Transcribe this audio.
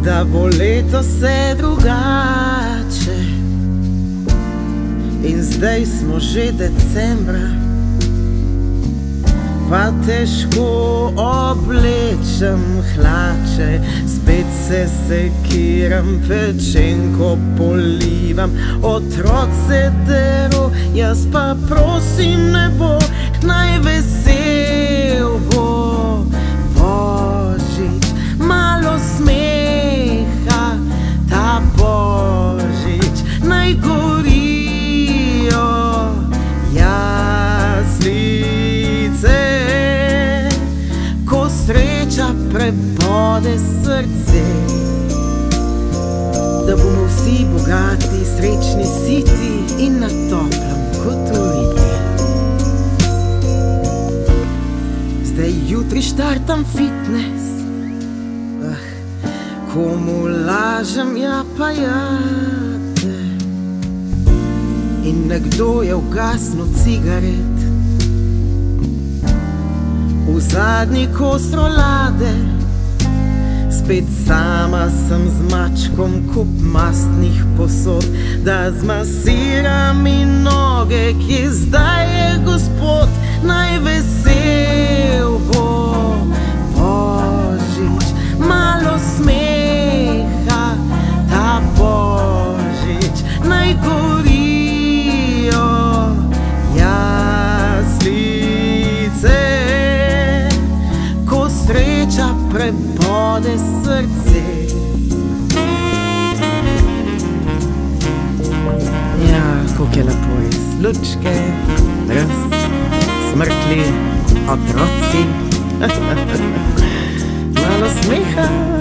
da bo leto se drugače. In zdaj smo že decembra, pa težko oblečem hlače. Spet se sekiram, pečenko polivam, otrok se dero, jaz pa prosim nebo, naj vesel bo Božič. Malo smeha ta Božič, naj gorijo jaslice, ko sreča prebode srce. Da bomo vsi bogati, srečni, siti in na toplem kot v ribi. Zdaj jutri štartam fitness, komu lažem, ja pa jate. In nekdo je ugasnil cigaret, v zadnji kos rolade. Spet sama sem z mačkom, kup mastnih posod, da zmasiram mi noge, kje zdaj je gospod. Naj vesel bo Božič, malo smeha ta Božič, naj gorijo jaslice, ko sreča prebode srce. Ja, koliko je lepo iz lučke, res, smrkli, otroci, malo smeha.